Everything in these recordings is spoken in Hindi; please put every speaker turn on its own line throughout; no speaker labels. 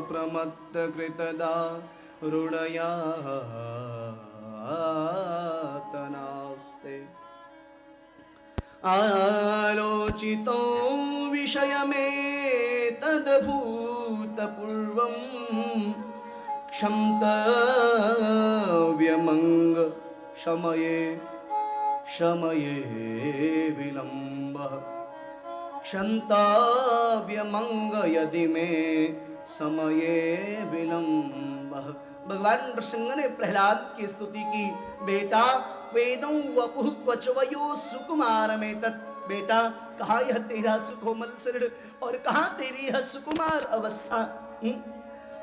प्रमत्त कृतदा रुणयातनास्ते आलोचितो विषयमेतद्भूतपूर्वं क्षन्तव्यमङ्ग शमये शमये विलम्बः क्षन्तव्यमङ्ग यदि मे समये विलम्बः। भगवान नृसिंह ने प्रहलाद की स्तुति की, बेटा वेदों वपुः क्वचवयो सुकुमार में तत्, बेटा कहाँ यह तेरा सुकोमल शरीर और कहाँ तेरी यह सुकुमार अवस्था,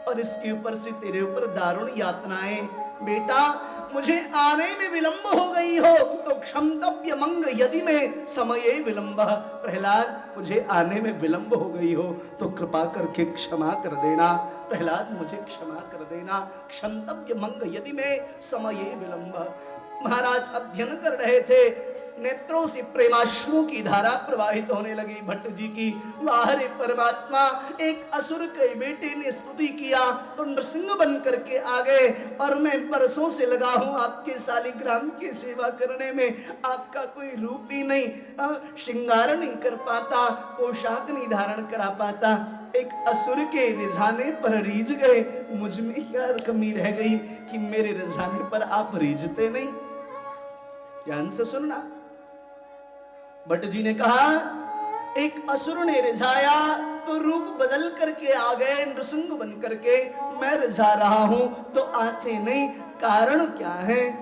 और इसके ऊपर से तेरे ऊपर दारुण यातनाएं। बेटा मुझे आने में विलंब हो गई हो तो क्षमतव्य मंग यदि में समय विलंब, प्रहलाद मुझे आने में विलंब हो गई हो तो कृपा करके क्षमा कर देना, प्रहलाद मुझे क्षमा कर देना, क्षमतव्य मंग यदि में समय विलंब। महाराज अध्ययन कर रहे थे, नेत्रों से प्रेमाश्रुओं की धारा प्रवाहित होने लगी भट्ट जी की। वाह रे परमात्मा, एक असुर के बेटे ने स्तुति किया तो नृसिंह बन करके आ गए, और मैं बरसों से लगा हूं आपके शालिग्राम की सेवा करने में, आपका कोई रूप ही नहीं, श्रृंगार नहीं कर पाता, पोशाक नहीं धारण करा पाता, एक असुर के रिझाने पर रीझ गए, मुझ में क्या कमी रह गई कि मेरे रिझाने पर आप रीझते नहीं? ध्यान से सुनना। भट्ट जी ने कहा एक असुर ने रिझाया तो रूप बदल करके आ गए नृसिंह बन करके, मैं रिझा रहा हूं तो आते नहीं, कारण क्या है?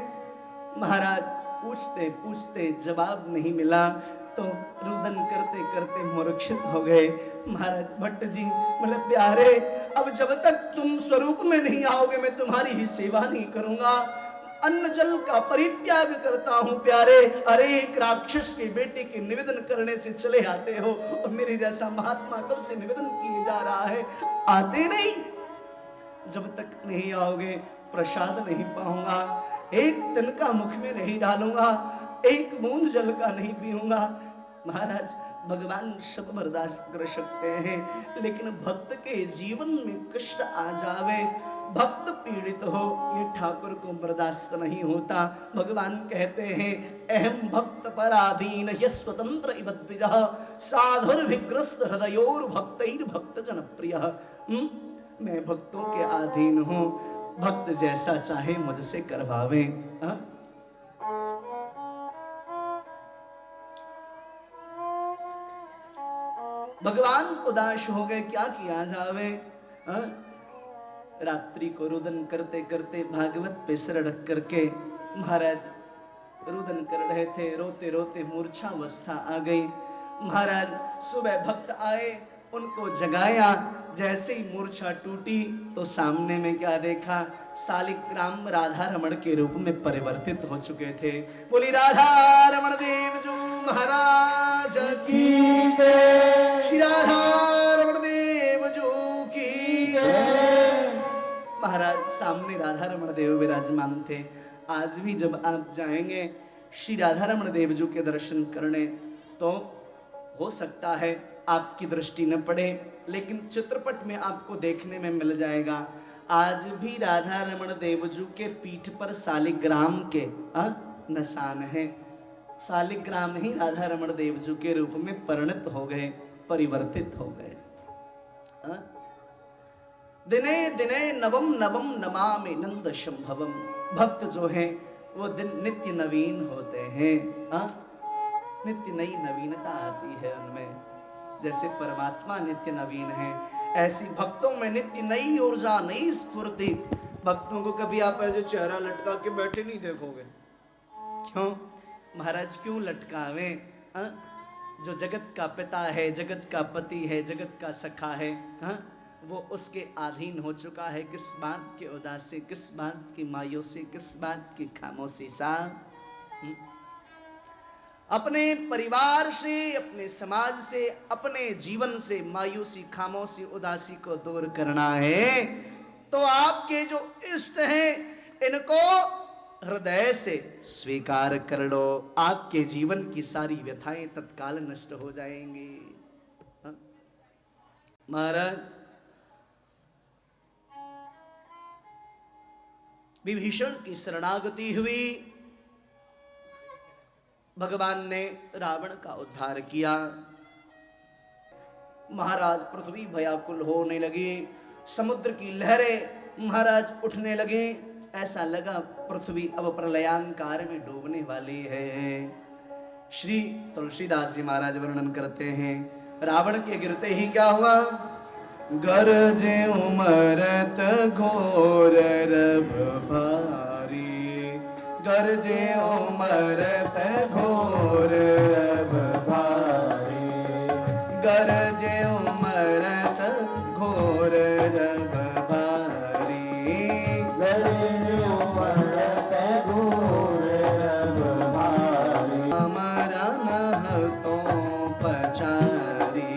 महाराज पूछते पूछते जवाब नहीं मिला तो रुदन करते करते मूर्छित हो गए। महाराज भट्ट जी बोले, प्यारे अब जब तक तुम स्वरूप में नहीं आओगे मैं तुम्हारी ही सेवा नहीं करूंगा, अन्न जल का परित्याग करता हूं प्यारे। अरे एक राक्षस के बेटे के निवेदन करने से चले आते हो, और मेरे जैसा महात्मा कब से निवेदन किए जा रहा है, आते नहीं। जब तक नहीं आओगे प्रसाद नहीं पाऊंगा, एक तिनका मुख में नहीं डालूंगा, एक बूंद जल का नहीं पीऊंगा। महाराज भगवान सब बर्दाश्त कर सकते हैं, लेकिन भक्त के जीवन में कष्ट आ जावे, भक्त पीड़ित हो, ये ठाकुर को बर्दाश्त नहीं होता। भगवान कहते हैं अहम भक्त पराधीन ये स्वतंत्र इवद्विजः साधुर्विग्रस्त हृदयोर भक्तैर भक्त जनप्रिय। मैं भक्तों के अधीन हूं, भक्त जैसा चाहे मुझसे करवावे। भगवान उदास हो गए, क्या किया जावे? रात्रि को रुदन करते करते भागवत पे सिर रख करके महाराज रुदन कर रहे थे, रोते रोते मूर्छावस्था आ गई। महाराज सुबह भक्त आए, उनको जगाया, जैसे ही मूर्छा टूटी तो सामने में क्या देखा? शालिग्राम राधा रमण के रूप में परिवर्तित हो चुके थे। बोली राधा रमण देव जो महाराज की, श्री राधा रमण देव जो की। महाराज सामने राधा रमण देव विराजमान थे। आज भी जब आप जाएंगे श्री राधा रमण देव जी के दर्शन करने तो हो सकता है आपकी दृष्टि न पड़े, लेकिन चित्रपट में आपको देखने में मिल जाएगा। आज भी राधा रमण देव जी के पीठ पर शालिग्राम के निशान हैं। शालिग्राम ही राधा रमण देव जी के रूप में परिणत हो गए, परिवर्तित हो गए। दिने दिने नवम नवम नमामि नंद संभवम। भक्त जो हैं वो दिन नित्य नवीन होते हैं, नित्य नई नवीनता आती है उनमें। जैसे परमात्मा नित्य नवीन है, ऐसी भक्तों में नित्य नई ऊर्जा, नई स्फूर्ति। भक्तों को कभी आप ऐसे चेहरा लटका के बैठे नहीं देखोगे। क्यों महाराज, क्यों लटकावे? जो जगत का पिता है, जगत का पति है, जगत का सखा है, वो उसके अधीन हो चुका है। किस बात के उदासी, किस बात की मायूसी, किस बात की खामोशी सा? अपने परिवार से, अपने समाज से, अपने जीवन से मायूसी, खामोशी, उदासी को दूर करना है तो आपके जो इष्ट हैं इनको हृदय से स्वीकार कर लो। आपके जीवन की सारी व्यथाएं तत्काल नष्ट हो जाएंगी। महाराज विभीषण की शरणागति हुई, भगवान ने रावण का उद्धार किया। महाराज पृथ्वी भयाकुल होने लगी, समुद्र की लहरें महाराज उठने लगी, ऐसा लगा पृथ्वी अब प्रलयांकार में डूबने वाली है। श्री तुलसीदास जी महाराज वर्णन करते हैं, रावण के गिरते ही क्या हुआ? गरजे उमरत घोर रब भारी, गरजे उमरत घोर रब भारी, गरजे उमरत घोर रब भारी, गरजे उमरत घोर रब भारी, अमरा नह तो पचारी,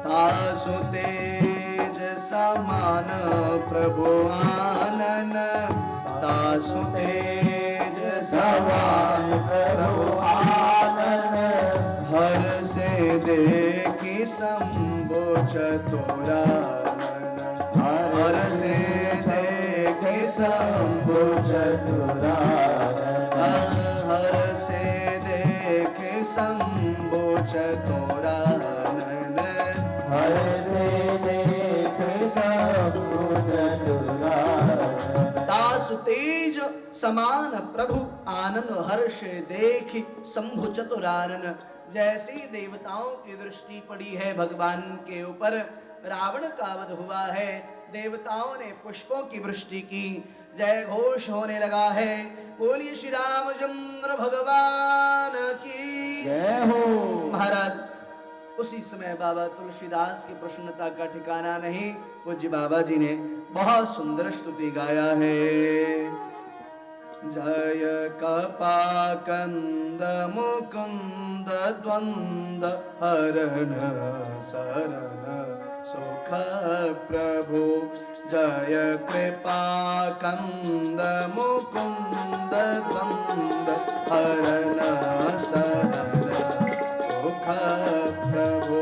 तासु तेज समान प्रभु आनन, तासु तेज समान प्रभु आनन, हर से देखी शंभु चतुरानन, हर से देखी शंभु चतुरानन, हर से देखे शंभु चतुरानन, हर से देखे शंभु चतुरानन, तासु तेज समान प्रभु आनन, हर्ष देखि शंभु चतुरानन। जैसी देवताओं की दृष्टि पड़ी है भगवान के ऊपर, रावण का वध हुआ है, देवताओं ने पुष्पों की वृष्टि की, जय घोष होने लगा है। बोलिए श्री रामचंद्र भगवान की जय हो। महाराज उसी समय बाबा तुलसीदास की प्रसन्नता का ठिकाना नहीं, पूज्य बाबा जी ने बहुत सुंदर स्तुति गाया है। जय कपाकंद मुकुंद द्वंद हरण शरण सुख प्रभु, जय कृपा कंद मुकुंद द्वंद हरण शरण सुख प्रभु,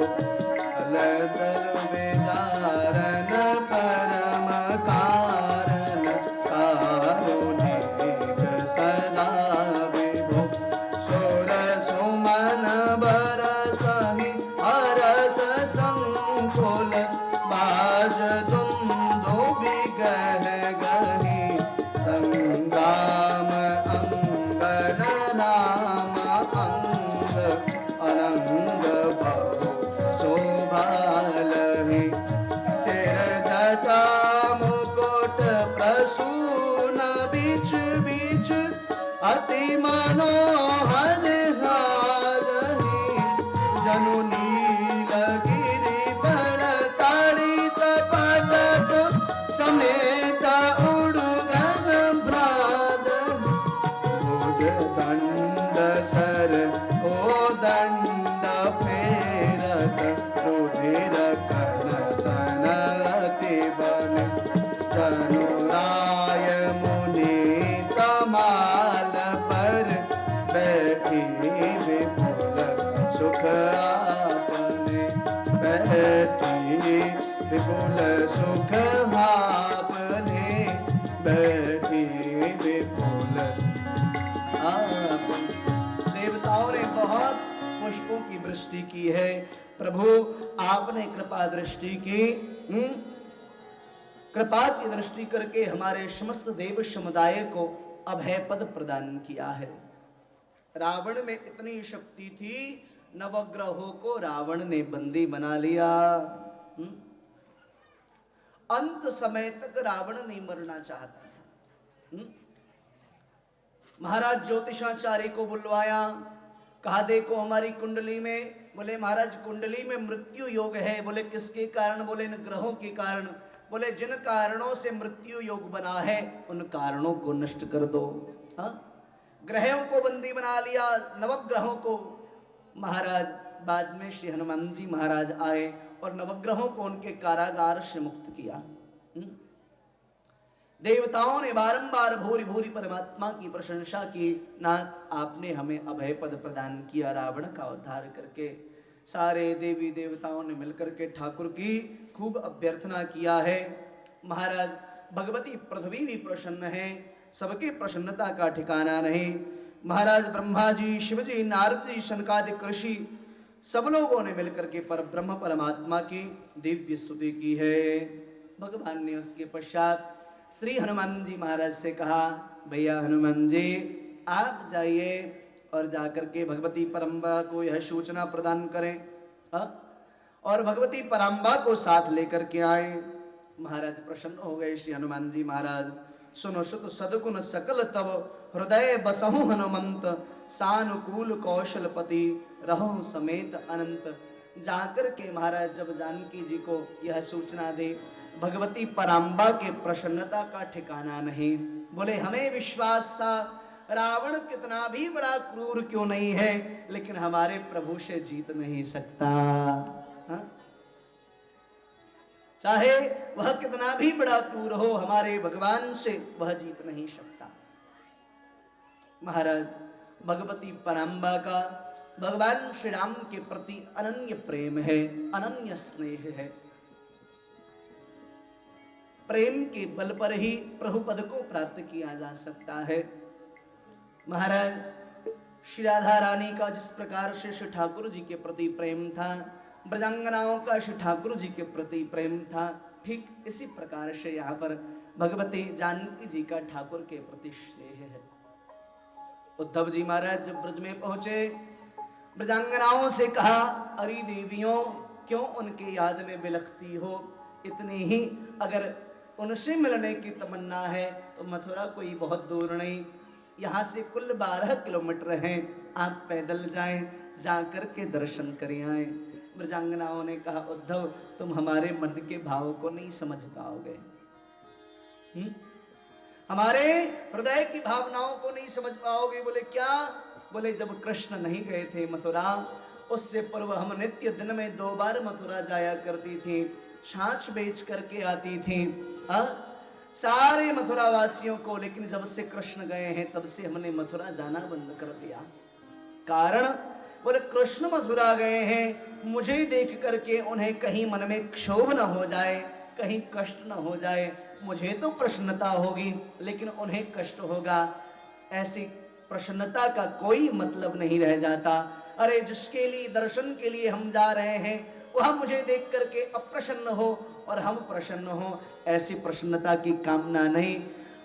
अलदल विदारण परम कारण कारुणिक सदा विभो, सुर सुमन बरसहि हरस संकुल, बाज दुंदुभि गह गहि संग्राम, अंगन राम अंग अनंग बहु शोभा लहि, सिर जटा मुकुट प्रसून बीच बीच अति मनोहर राजहि, जनु नीलगिरि बन ताड़ित पटक समेत उड़गन भ्राजहि, भुज दंड सर ओ दंड फेरत, रुधिर कण तन अति बन, जनुराय मुनि तमाल पर बैठी विपुल सुख आपने, बैठी विपुल सुख आपने, बैठी विपुल आपने। देवताओं ने बहुत पुष्पों की वृष्टि की है, प्रभु आपने कृपा दृष्टि की, कृपा की दृष्टि करके हमारे समस्त देव समुदाय को अभय पद प्रदान किया है। रावण में इतनी शक्ति थी, नवग्रहों को रावण ने बंदी बना लिया। अंत समय तक रावण नहीं मरना चाहता था। महाराज ज्योतिषाचार्य को बुलवाया, कहा देखो हमारी कुंडली में, बोले महाराज कुंडली में मृत्यु योग है। बोले किसके कारण? बोले इन ग्रहों के कारण। बोले जिन कारणों से मृत्यु योग बना है उन कारणों को नष्ट कर दो। हाँ, ग्रहों को बंदी बना लिया, नवग्रहों को। महाराज बाद में श्री हनुमान जी महाराज आए और नवग्रहों को उनके कारागार से मुक्त किया। देवताओं ने बारंबार भूरि भूरि परमात्मा की प्रशंसा की। नाथ आपने हमें अभय पद प्रदान किया, रावण का उद्धार करके। सारे देवी देवताओं ने मिलकर के ठाकुर की खूब अभ्यर्थना किया है। महाराज भगवती पृथ्वी भी प्रसन्न है, सबके प्रसन्नता का ठिकाना नहीं। महाराज ब्रह्मा जी, शिव जी, नारद जी, शनकादिक ऋषि सब लोगों ने मिलकर के पर ब्रह्म परमात्मा की दिव्य स्तुति की है। भगवान ने उसके पश्चात श्री हनुमान जी महाराज से कहा, भैया हनुमान जी आप जाइए और जाकर के भगवती परम्बा को यह सूचना प्रदान करें और भगवती परम्बा को साथ लेकर के आए। महाराज प्रसन्न हो गए। श्री हनुमान जी महाराज, सुनो सुत सदगुण सकल तब हृदय बसहु हनुमंत, सानुकूल कौशलपति रहो समेत अनंत। जाकर के महाराज जब जानकी जी को यह सूचना दे, भगवती पराम्बा के प्रसन्नता का ठिकाना नहीं। बोले हमें विश्वास था रावण कितना भी बड़ा क्रूर क्यों नहीं है, लेकिन हमारे प्रभु से जीत नहीं सकता। हा? चाहे वह कितना भी बड़ा क्रूर हो, हमारे भगवान से वह जीत नहीं सकता। महाराज भगवती पराम्बा का भगवान श्री राम के प्रति अनन्य प्रेम है, अनन्य स्नेह है। प्रेम के बल पर ही प्रभु पद को प्राप्त किया जा सकता है। महाराज श्री राधा रानी का जिस प्रकार से श्री ठाकुर जी के प्रति प्रेम था, ब्रजांगनाओं का श्री ठाकुर जी के प्रति प्रेम था, ठीक इसी प्रकार से यहाँ पर भगवती जानकी जी का ठाकुर के प्रति स्नेह है। उद्धव जी महाराज जब ब्रज में पहुंचे, ब्रजांगनाओं से कहा, अरे देवियों क्यों उनके याद में बिलखती हो, इतनी ही अगर उनसे मिलने की तमन्ना है तो मथुरा कोई बहुत दूर नहीं, यहाँ से कुल 12 किलोमीटर हैं, आप पैदल जाएं, जाकर के दर्शन करें आए। ब्रजांगनाओं ने कहा, उद्धव तुम हमारे मन के भाव को नहीं समझ पाओगे, हमारे हृदय की भावनाओं को नहीं समझ पाओगे। बोले क्या? बोले जब कृष्ण नहीं गए थे मथुरा, उससे पूर्व हम नित्य दिन में 2 बार मथुरा जाया करती थी, छाछ बेच करके आती थी सारे मथुरा वासियों को, लेकिन जब से कृष्ण गए हैं तब से हमने मथुरा जाना बंद कर दिया। कारण बोले कृष्ण मथुरा गए हैं, मुझे देख करके उन्हें कहीं मन में क्षोभ न हो जाए, कहीं कष्ट न हो जाए। मुझे तो प्रसन्नता होगी लेकिन उन्हें कष्ट होगा, ऐसी प्रसन्नता का कोई मतलब नहीं रह जाता। अरे जिसके लिए दर्शन के लिए हम जा रहे हैं वह मुझे देख करके अप्रसन्न हो और हम प्रसन्न हो, ऐसी प्रसन्नता की कामना नहीं।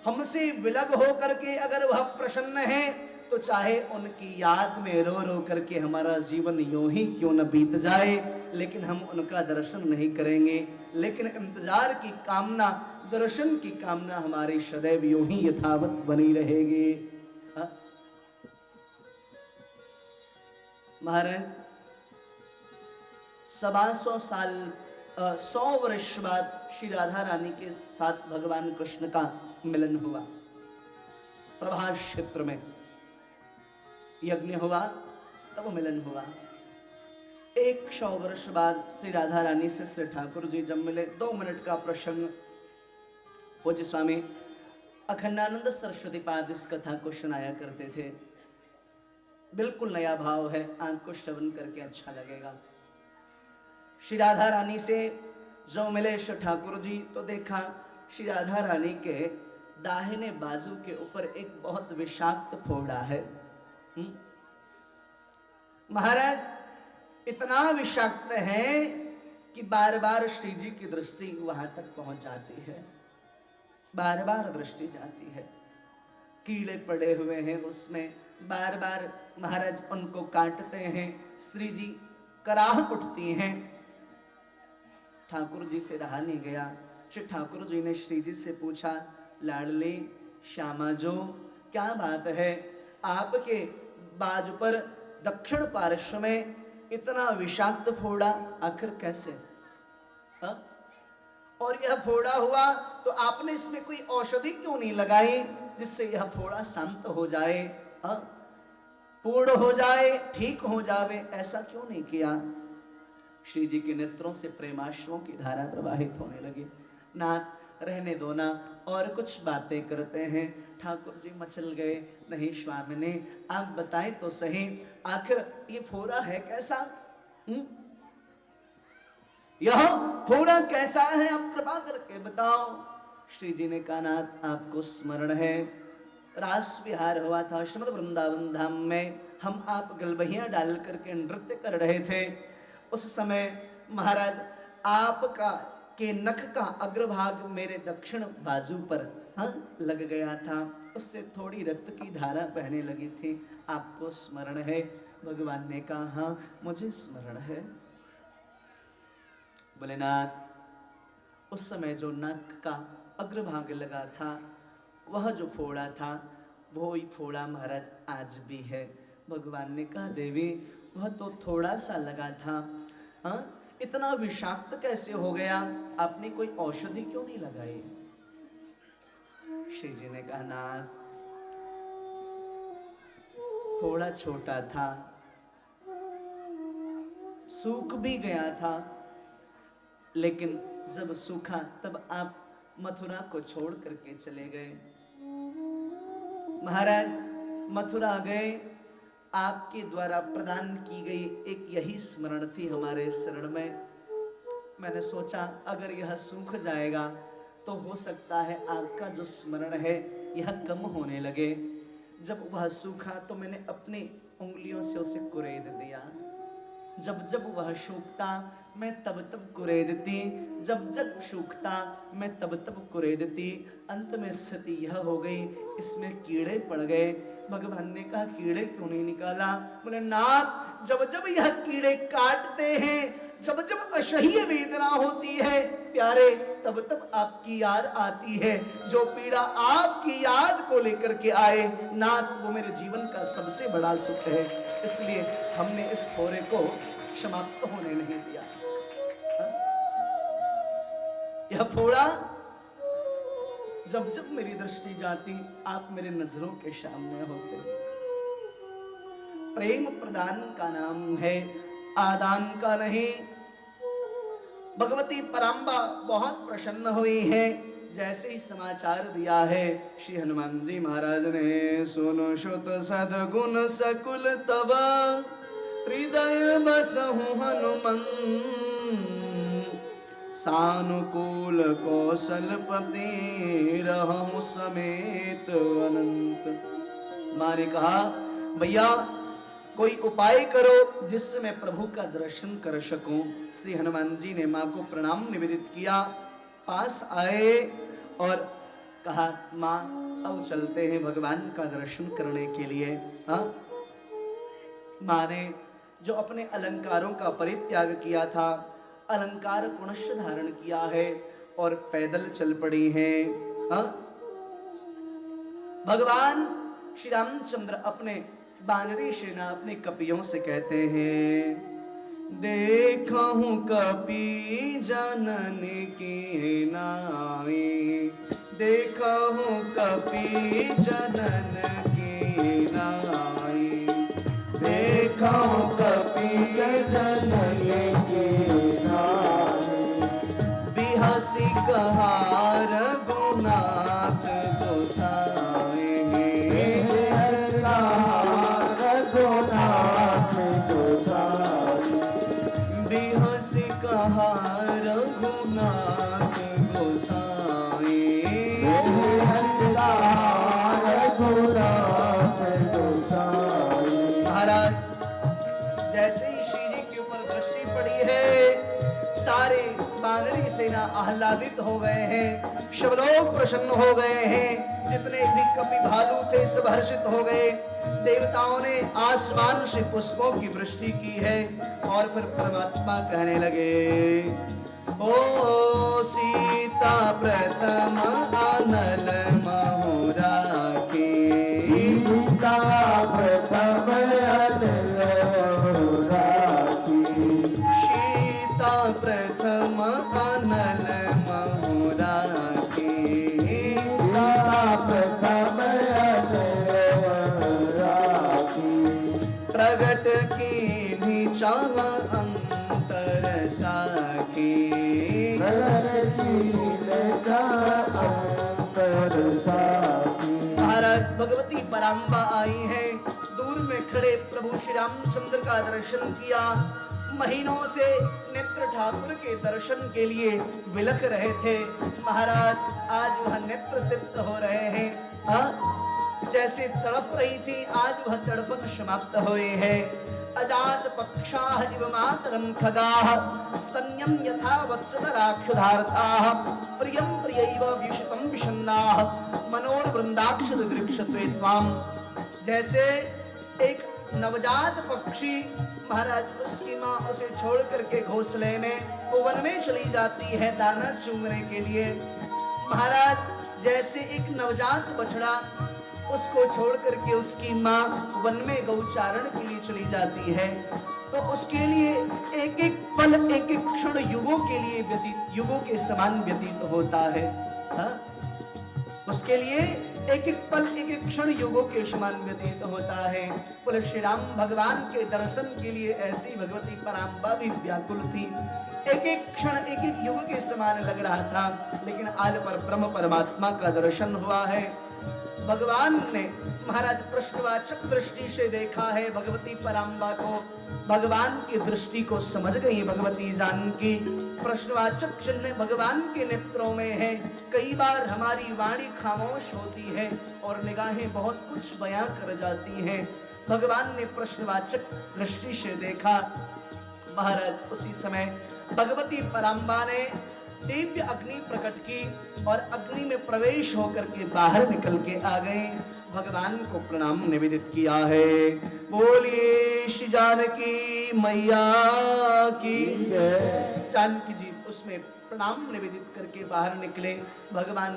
हमसे विलग हो करके अगर वह प्रसन्न है तो चाहे उनकी याद में रो रो करके हमारा जीवन यूं ही क्यों न बीत जाए, लेकिन हम उनका दर्शन नहीं करेंगे। लेकिन इंतजार की कामना, दर्शन की कामना हमारी सदैव यूं ही यथावत बनी रहेगी। महाराज 125 साल 100 वर्ष बाद श्री राधा रानी के साथ भगवान कृष्ण का मिलन हुआ। प्रभास क्षेत्र में यज्ञ हुआ, तब मिलन हुआ। 100 वर्ष बाद श्री राधा रानी से श्री ठाकुर जी जब मिले, 2 मिनट का प्रसंग। पूज्य स्वामी अखंडानंद सरस्वती पाद इस कथा को सुनाया करते थे। बिल्कुल नया भाव है, आंख को श्रवण करके अच्छा लगेगा। श्री राधा रानी से जो मिले श्री ठाकुर जी, तो देखा श्री राधा रानी के दाहिने बाजू के ऊपर एक बहुत विषाक्त फोड़ा है। महाराज इतना विषाक्त है कि बार बार श्री जी की दृष्टि वहां तक पहुंच जाती है, बार बार दृष्टि जाती है। कीड़े पड़े हुए हैं उसमें, बार बार महाराज उनको काटते हैं, श्री जी कराह उठती हैं। ठाकुर जी से रहा नहीं गया। श्री ठाकुर जी ने श्री जी से पूछा, लाडली श्यामा जो क्या बात है, आपके बाजू पर दक्षिण पार्श्व में इतना विषाक्त फोड़ा आखिर कैसे? और यह फोड़ा हुआ तो आपने इसमें कोई औषधि क्यों नहीं लगाई जिससे यह फोड़ा शांत हो जाए, पूर्ण हो जाए, ठीक हो जावे, ऐसा क्यों नहीं किया? श्री जी के नेत्रों से प्रेमाश्रुओं की धारा प्रवाहित होने लगी। नाथ रहने दो ना, और कुछ बातें करते हैं। ठाकुर जी मचल गए, नहीं स्वामिनी आप बताएं तो सही, आखिर ये फोड़ा है कैसा? यह फोड़ा कैसा है, आप कृपा करके बताओ। श्री जी ने कहा नाथ आपको स्मरण है, रास विहार हुआ था श्रीमद वृंदावन धाम में, हम आप गलबहियां डाल करके नृत्य कर रहे थे। उस समय महाराज आपका के नख का अग्रभाग मेरे दक्षिण बाजू पर लग गया था, उससे थोड़ी रक्त की धारा बहने लगी थी, आपको स्मरण है? भगवान ने कहा हाँ मुझे स्मरण है। बोले नाथ उस समय जो नख का अग्रभाग लगा था, वह जो फोड़ा था वो ही फोड़ा महाराज आज भी है। भगवान ने कहा देवी वह तो थोड़ा सा लगा था, इतना विषाक्त कैसे हो गया, आपने कोई औषधि क्यों नहीं लगाई? श्री जी ने कहा नाथ फोड़ा छोटा था, सूख भी गया था, लेकिन जब सूखा तब आप मथुरा को छोड़ करके चले गए। महाराज मथुरा गए, आपके द्वारा प्रदान की गई एक यही स्मरण थी हमारे शरण में। मैंने सोचा अगर यह सूख जाएगा तो हो सकता है आपका जो स्मरण है यह कम होने लगे। जब वह सूखा तो मैंने अपनी उंगलियों से उसे कुरेद दिया। जब जब वह सूखता मैं तब तब कुरेदती, जब जब सूखता मैं तब तब कुरेदती। अंत में स्थिति यह हो गई, इसमें कीड़े पड़ गए। भगवान ने कहा कीड़े क्यों नहीं निकाला? बोले नाथ जब जब यह कीड़े काटते हैं, जब जब असह्य वेदना होती है प्यारे, तब तब आपकी याद आती है। जो पीड़ा आपकी याद को लेकर के आए नाथ, वो मेरे जीवन का सबसे बड़ा सुख है। इसलिए हमने इस फोड़े को समाप्त होने नहीं दिया। यह फोड़ा जब जब मेरी दृष्टि जाती आप मेरे नजरों के सामने होते। प्रेम प्रदान का नाम है, आदान का नहीं। भगवती पराम्बा बहुत प्रसन्न हुई है। जैसे ही समाचार दिया है श्री हनुमान जी महाराज ने, सुनो श्रुत सद्गुण सकुल तब हृदय बसहु हनुमन, सानुकूल कौशल पति रहूं समेत अनंत। माँ ने कहा भैया कोई उपाय करो जिससे मैं प्रभु का दर्शन कर सकूं। श्री हनुमान जी ने माँ को प्रणाम निवेदित किया, पास आए और कहा माँ अब चलते हैं भगवान का दर्शन करने के लिए। माँ ने जो अपने अलंकारों का परित्याग किया था, अलंकार पुनश्च धारण किया है और पैदल चल पड़ी हैं। भगवान श्री रामचंद्र अपने बानरी सेना अपने कपियों से कहते हैं, देखा हूं कपि जनन की नाई, देखा हूं कपि जनन की नाई, देखा हूं कपि जनन की नाई, बिहसी कहा रघुनाथ गोसाई, बिहसी कहा रघुनाथ गोसाई। महाराज जैसे ही श्री जी के ऊपर दृष्टि पड़ी है, सारे बानरी सेना आह्लादित हो गए हैं, सब लोग प्रसन्न हो गए हैं। जितने भी कपि भालू थे सब हर्षित हो गए। देवताओं ने आसमान से पुष्पों की वृष्टि की है और फिर परमात्मा कहने लगे, ओ सीता प्रथम अनल महुरा की, सीता प्रथम अनल महुरा की, सीता प्रथम अनल महुरा की, सीता प्रथम प्रगट की चाह अंतर साखी, महाराज भगवती पराम्बा आई है, दूर में खड़े प्रभु श्री रामचंद्र का दर्शन किया। महीनों से नेत्र ठाकुर के दर्शन के लिए विलख रहे थे। महाराज आज वह नेत्र तृप्त हो रहे हैं। जैसे तड़प रही थी आज वह तड़पन समाप्त हुए हैं। अजात पक्षाः इव मातरं खगाः स्तन्यं यथा वत्सदराक्षधारताः प्रियं प्रियैव विषितं विषन्नाः मनोर्वृन्दाक्षदृक्षत्वे त्वाम्। जैसे एक नवजात पक्षी महाराज उसकी माँ उसे छोड़ करके घोंसले में वो वन में चली जाती है दाना चुगने के लिए। महाराज जैसे एक नवजात बछड़ा उसको छोड़ करके उसकी माँ वन में गौचारण के लिए चली जाती है, तो उसके लिए एक एक पल एक एक क्षण युगों के लिए व्यतीत, युगों के समान व्यतीत होता है। उसके लिए एक एक पल एक एक क्षण युगों के समान व्यतीत होता है। बोले श्री राम भगवान के दर्शन के लिए ऐसी भगवती पराम्बा भी व्याकुल थी। एक एक क्षण एक एक युग के समान लग रहा था, लेकिन आज पर ब्रह्म परमात्मा का दर्शन हुआ है। भगवान ने महाराज प्रश्नवाचक दृष्टि से देखा है भगवती पराम्बा को। भगवान की दृष्टि को समझ गई भगवती जानकी। प्रश्नवाचक चिन्ह भगवान के नेत्रों में है। कई बार हमारी वाणी खामोश होती है और निगाहें बहुत कुछ बयां कर जाती हैं। भगवान ने प्रश्नवाचक दृष्टि से देखा। महाराज उसी समय भगवती पराम्बा ने दिव्य अग्नि प्रकट की और अग्नि में प्रवेश होकर के बाहर निकल के आ गए। भगवान को प्रणाम निवेदित किया है। बोलिए श्री जानकी मैया की। जानकी जी उसमें प्रणाम निवेदित करके बाहर निकले। भगवान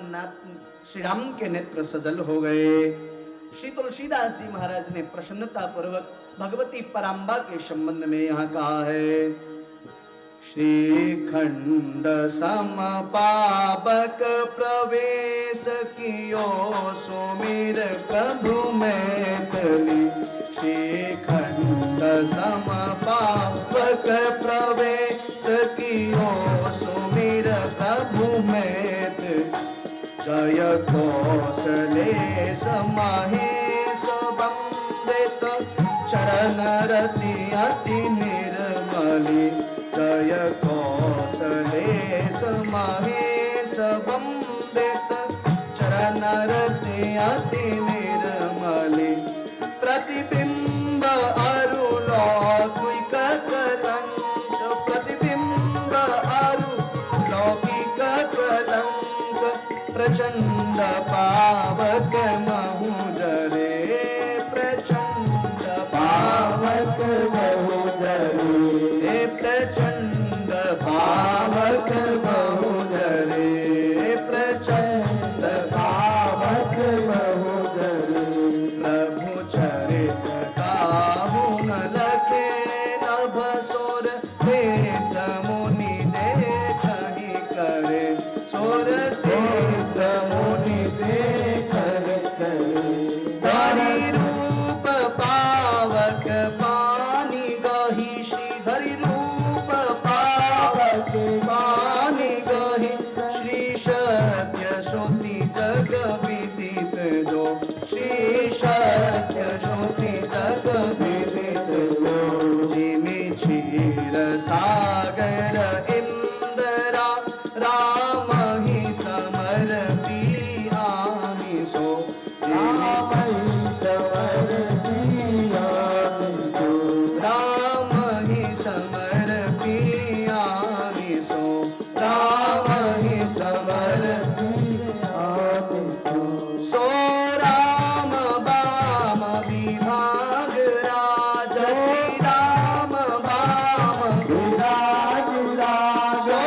श्री राम के नेत्र सजल हो गए। श्री तुलसीदास जी महाराज ने प्रसन्नता पूर्वक भगवती पराम्बा के संबंध में यहाँ कहा है। श्रीखंड सम पावक प्रवेश कियो सुमिर प्रभु मैथिली। श्रीखंड सम पावक प्रवेश कियो सुमिर प्रभु मैथिली। जय कौशलेश महेश वंदित चरण रति अति निर्मली। जय कौशलेश महेश वंदित चरण रति अति निर्मली। प्रतिबिंब अरु लौकिक कलंक। प्रतिबिंब अरु लौकिक कलंक। प्रचंड पावक महुजरे। प्रचंड पावक महुजरे। प्रचंड पावक महुजरे। प्रचंड पावक महुजरे। प्रभु चरित काहू न लखे नभ सोर। सिद्ध मुनि देखहि करे। सोर सिद्ध मुनि देखहि करे। धरि रूप पावक पानी गहि। श्रीधरि रूप पावक पानी गहि। श्री सत्य श्रुति जग विदित जो। श्री सत्य श्रुति जग विदित जो। जिमि क्षीर सागर इंद्रा राम ही समर पियानि सो। राम ही समर पियानि सो। राम ही समर पियानि सो। राम ही समर पियानि सो। सो राम बाम विभाग राजति। राम बाम विभाग राज। सो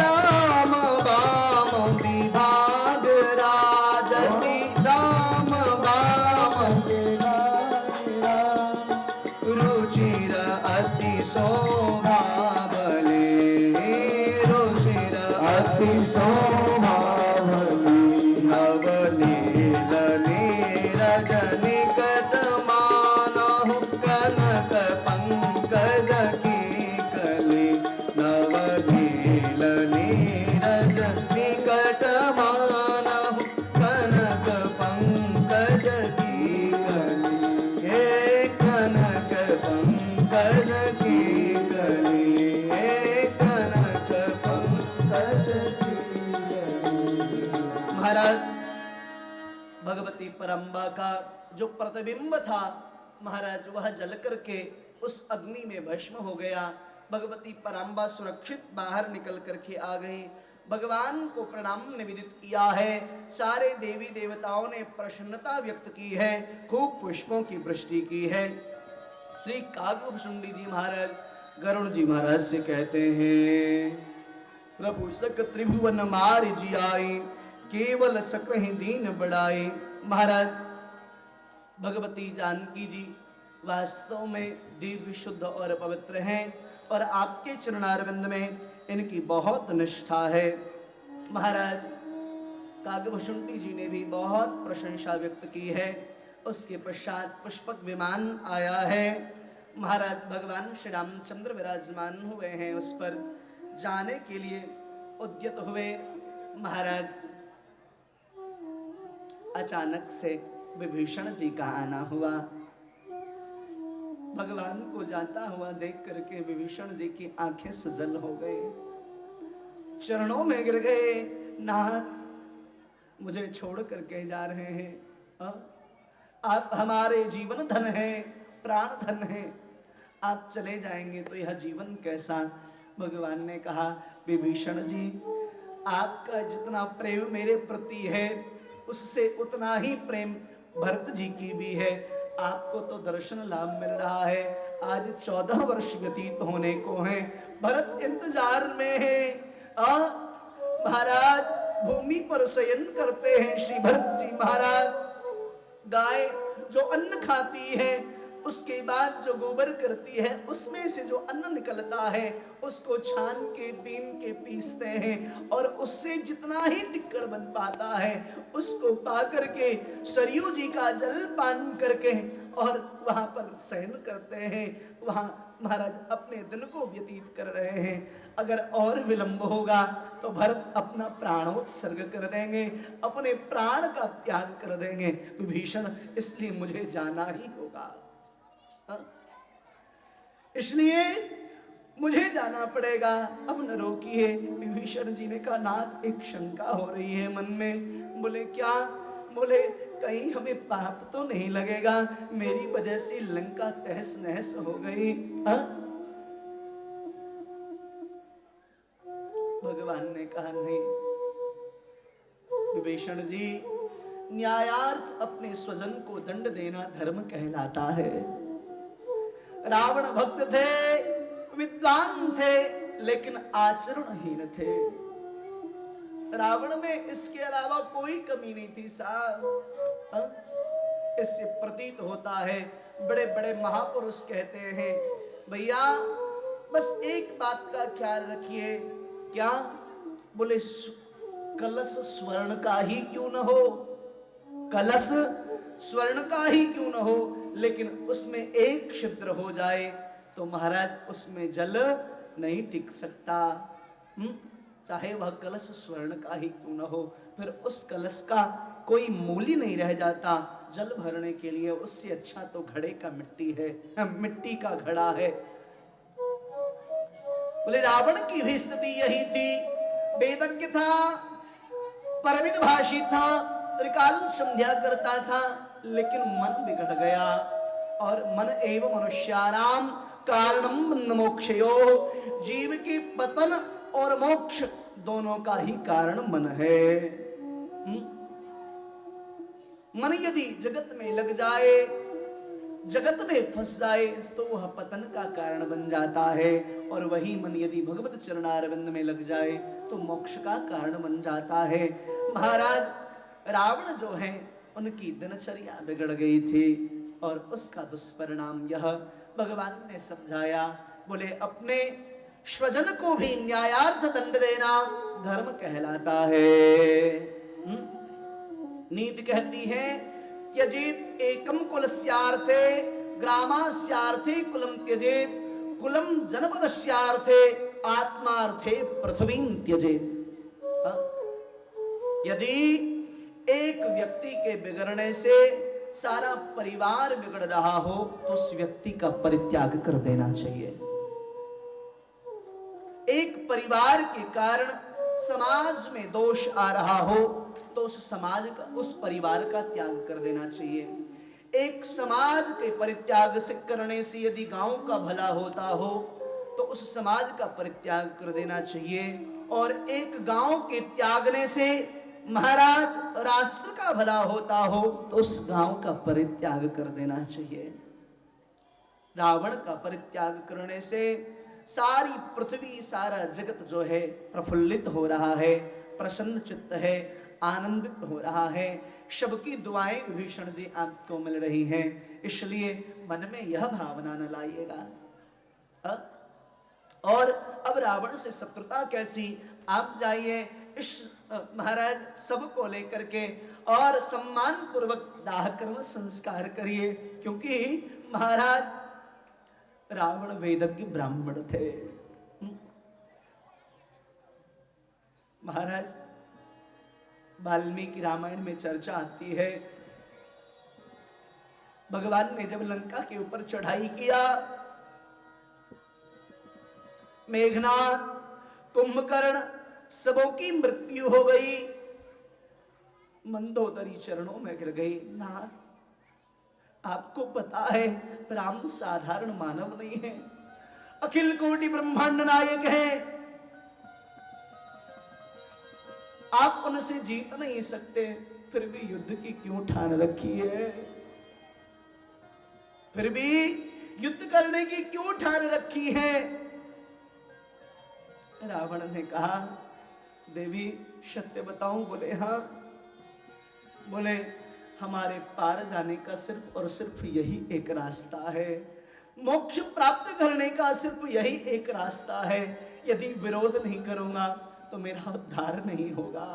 राम बाम विभाग राजति। राम बाम विभाग राज। रुचिर अति शोभा बले। रुचिर अति शोभा बले। नवनील नीरज निकट मानहु। कनक पंकज की कली। नवनील नीरज की कली कनक पंकज की जली। महाराज भगवती परम्बा का जो प्रतिबिंब था महाराज वह जल करके उस अग्नि में भस्म हो गया। भगवती परम्बा सुरक्षित बाहर निकल करके आ गई। भगवान को प्रणाम निवेदित किया है। सारे देवी देवताओं ने प्रसन्नता व्यक्त की है, खूब पुष्पों की वृष्टि की है। श्री कागभूषुंडी जी महाराज गरुण जी महाराज से कहते हैं, प्रभु सक त्रिभुवन मार जी आई, केवल सक्रहि दीन बढ़ाई। महाराज भगवती जानकी जी वास्तव में दिव्य शुद्ध और पवित्र हैं और आपके चरणारविंद में इनकी बहुत निष्ठा है। महाराज कागभूषुंडी जी ने भी बहुत प्रशंसा व्यक्त की है। उसके पश्चात पुष्पक विमान आया है। महाराज भगवान श्री रामचंद्र विराजमान हुए हैं, उस पर जाने के लिए उद्यत हुए। महाराज अचानक से विभीषण जी का आना हुआ। भगवान को जाता हुआ देख करके विभीषण जी की आंखें सजल हो गई, चरणों में गिर गए। नाथ मुझे छोड़ करके जा रहे हैं, आप हमारे जीवन धन हैं, प्राण धन हैं, आप चले जाएंगे तो यह जीवन कैसा। भगवान ने कहा विभीषण जी आपका जितना प्रेम मेरे प्रति है उससे उतना ही प्रेम भरत जी की भी है। आपको तो दर्शन लाभ मिल रहा है, आज 14 वर्ष व्यतीत होने को हैं, भरत इंतजार में है। महाराज भूमि पर शयन करते हैं श्री भरत जी महाराज। गाय जो अन्न खाती है उसके बाद जो गोबर करती है उसमें से जो अन्न निकलता है उसको छान के बीन के पीसते हैं और उससे जितना ही टिक्कड़ बन पाता है उसको पा करके सरयू जी का जल पान करके और वहां पर शयन करते हैं। वहां महाराज अपने दिन को व्यतीत कर रहे हैं। अगर और विलंब होगा तो भरत अपना प्राणोत्सर्ग कर देंगे, अपने प्राण का त्याग कर देंगे विभीषण, इसलिए मुझे जाना ही होगा, इसलिए मुझे जाना पड़ेगा, अब न रोकिए। विभीषण जी ने कहा नाथ एक शंका हो रही है मन में। बोले क्या? बोले कहीं हमें पाप तो नहीं लगेगा, मेरी वजह से लंका तहस नहस हो गई। भगवान ने कहा नहीं विभीषण जी, न्यायार्थ अपने स्वजन को दंड देना धर्म कहलाता है। रावण भक्त थे, विद्वान थे, लेकिन आचरणहीन थे। रावण में इसके अलावा कोई कमी नहीं थी साहब। इससे प्रतीत होता है बड़े बड़े महापुरुष कहते हैं भैया बस एक बात का ख्याल रखिए। क्या? बोले कलश स्वर्ण का ही क्यों न हो, कलश स्वर्ण का ही क्यों न हो, लेकिन उसमें एक छिद्र हो जाए तो महाराज उसमें जल नहीं टिक सकता। चाहे वह कलश स्वर्ण का ही क्यों न हो, फिर उस कलश का कोई मूल्य नहीं रह जाता जल भरने के लिए। उससे अच्छा तो घड़े का मिट्टी है, मिट्टी का घड़ा है। बोले रावण की भी स्थिति यही थी, वेदज्ञ था, परविद भाषी था, त्रिकाल संध्या करता था, लेकिन मन बिगड़ गया। और मन एवं मनुष्याणाम कारणम बंध मोक्षयो, जीव के पतन और मोक्ष दोनों का ही कारण मन है। मन यदि जगत में लग जाए, जगत में फंस जाए तो वह पतन का कारण बन जाता है, और वही मन यदि भगवत चरणारविंद में लग जाए तो मोक्ष का कारण बन जाता है। महाराज रावण जो है उनकी दिनचर्या बिगड़ गई थी और उसका दुष्परिणाम यह भगवान ने समझाया। बोले अपने स्वजन को भी न्यायार्थ दंड देना धर्म कहलाता है। नीति कहती है त्यजेत एकम कुलस्यार्थे ग्रामास्यार्थे कुलम त्यजेत, कुलम जनपदस्यार्थे आत्मार्थे पृथ्वीं त्यजेत। यदि एक व्यक्ति के बिगड़ने से सारा परिवार बिगड़ रहा हो तो उस व्यक्ति का परित्याग कर देना चाहिए। एक परिवार के कारण समाज में दोष आ रहा हो तो उस समाज का, उस परिवार का त्याग कर देना चाहिए। एक समाज के परित्याग से करने से यदि गांव का भला होता हो तो उस समाज का परित्याग कर देना चाहिए, और एक गांव के त्यागने से महाराज राष्ट्र का भला होता हो तो उस गांव का परित्याग कर देना चाहिए। रावण का परित्याग करने से सारी पृथ्वी, सारा जगत जो है प्रफुल्लित हो रहा है, प्रसन्न चित्त है, आनंदित हो रहा है। सबकी दुआएं विभीषण जी आपको मिल रही हैं, इसलिए मन में यह भावना न लाइएगा। और अब रावण से शत्रुता कैसी, आप जाइए इस महाराज सबको लेकर के और सम्मान पूर्वक दाह कर्म संस्कार करिए, क्योंकि महाराज रावण वेदज्ञ ब्राह्मण थे। महाराज वाल्मीकि रामायण में चर्चा आती है, भगवान ने जब लंका के ऊपर चढ़ाई किया, मेघनाद, कुंभकर्ण सबों की मृत्यु हो गई, मंदोदरी चरणों में गिर गई। नाथ, आपको पता है राम साधारण मानव नहीं है, अखिल कोटि ब्रह्मांड नायक हैं, आप उनसे जीत नहीं सकते, फिर भी युद्ध की क्यों ठान रखी है? फिर भी युद्ध करने की क्यों ठान रखी है? रावण ने कहा, देवी सत्य बताऊं? बोले हाँ। बोले हमारे पार जाने का सिर्फ और सिर्फ यही एक रास्ता है, मोक्ष प्राप्त करने का सिर्फ यही एक रास्ता है। यदि विरोध नहीं करूंगा तो मेरा उद्धार नहीं होगा।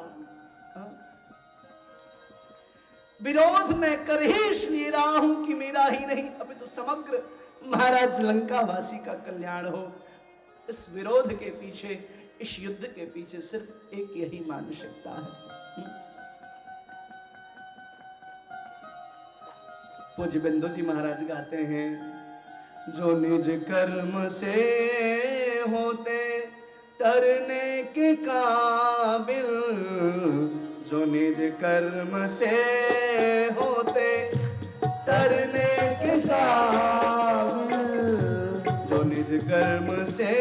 विरोध मैं कर ही इसलिए रहा हूं कि मेरा ही नहीं अभी तो समग्र महाराज लंका वासी का कल्याण हो। इस विरोध के पीछे, इस युद्ध के पीछे सिर्फ एक यही मानसिकता है। पूज्य बिंदु जी महाराज गाते हैं, जो निज कर्म से होते तरने के काबिल, जो निज कर्म से होते तरने के काबिल, जो निज कर्म से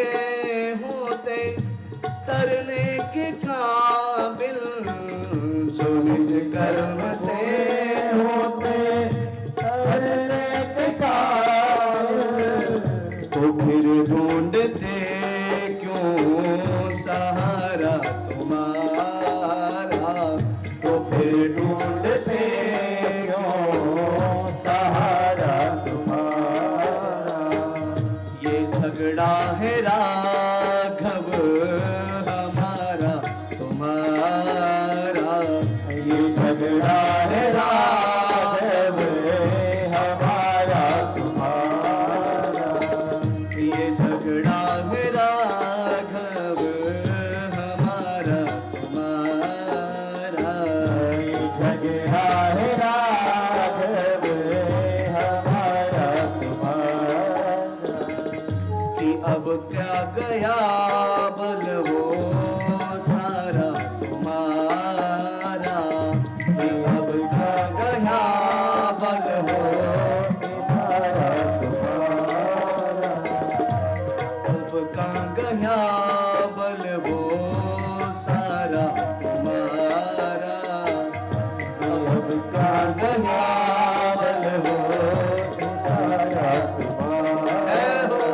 होते तरने के काबिल, जो निज कर्म से होते तरने के काबिल, तो फिर ढूंढते क्यों सहारा तुम्हारा, तो फिर ढूंढते क्यों सहारा तुम्हारा। ये झगड़ा है राघव हमारा तुम्हारा, ये झगड़ा है राघव हमारा तुम्हारा, ये झगड़ा है राघव हमारा तुम्हारा, ये झगड़ा है राघव हमारा तुम्हारा। कि अब क्या गया बल वो सारा तुम्हारा, कि अब क्या गया बल वो सारा तुम्हारा, अब क्या गया बल वो सारा तुम्हारा, अब क्या गया बल वो सारा तुम्हारा। जय हो।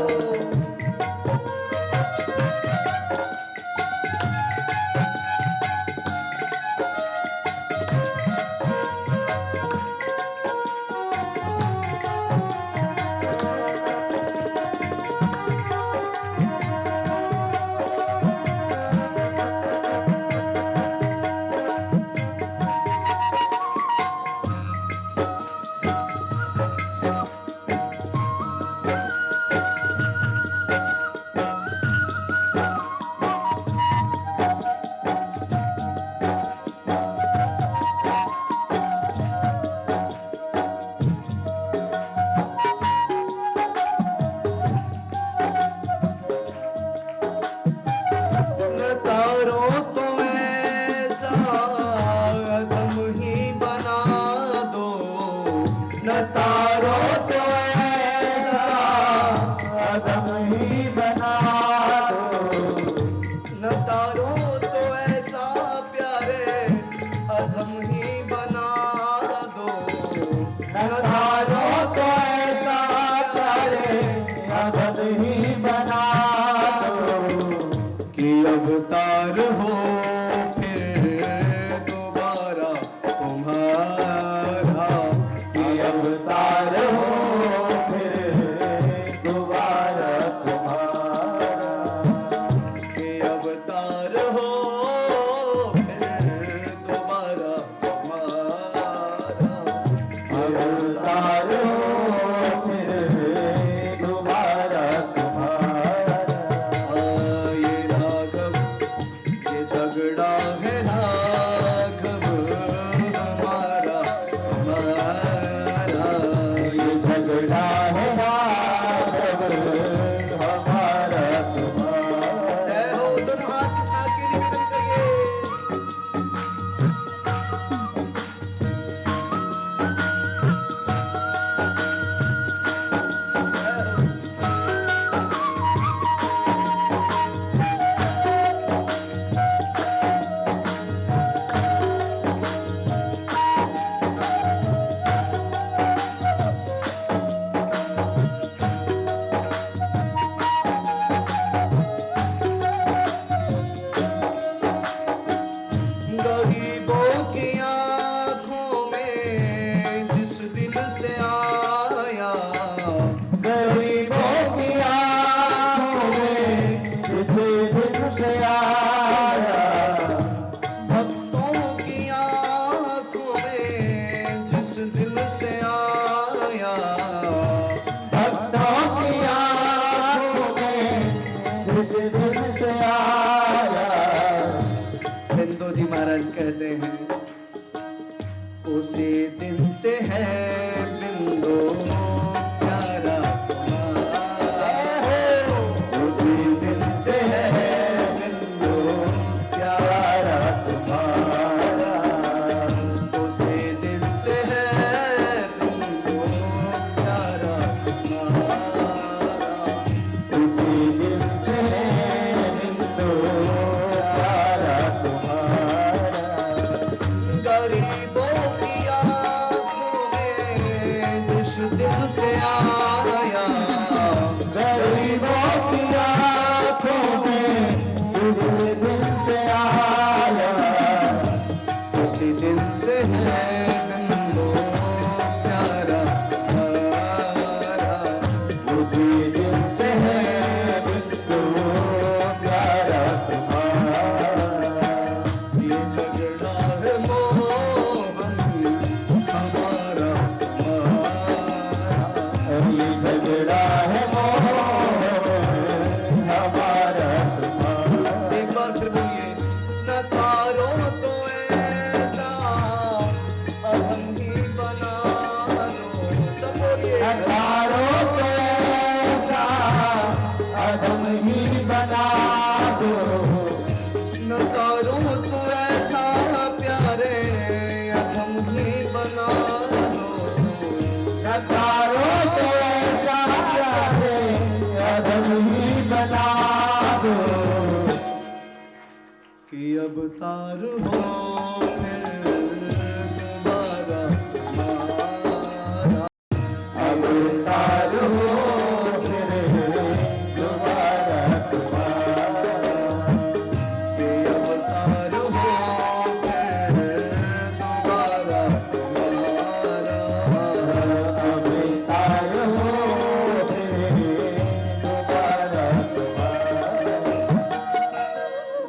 से आया,
भक्तों की आँखों में जिस दिन से आया।
बिंदु जी महाराज कहते हैं उसी दिन से है बिंदु प्यारा तुम्हारा, उसी दिन से है बिंदु प्यारा तुम्हारा, उसी दिन से है बिंदु प्यारा तुम्हारा,
उसी दिन से बिंदु प्यारा तुम्हारा।
गरीबों की आँखों में जिस दिन से आया,
गरीबों की आँखों में उस दिन से आया,
उसी दिन से है बिंदु प्यारा तुम्हारा,
उसी दिन से है बिंदु प्यारा तुम्हारा।
ये झगड़ा है मोहन हमारा तुम्हारा,
ये झगड़ा है मोहन हमारा तुम्हारा।
एक बार फिर बोलिए, नकारो तो ऐसा अधम ही बना दो, सब बोलिए,
नकारो तो ऐसा अधम ही बना दो,
नकारो तो ऐसा प्यारे अधम ही बना दो,
नकारो तो ऐसा प्यारे अधम ही बना दो,
कि अब तार हो फिर दोबारा तुम्हारा,
अब तार हो फिर दोबारा तुम्हारा।
कि अब तार हो फिर दोबारा तुम्हारा,
अब तार हो फिर दोबारा तुम्हारा।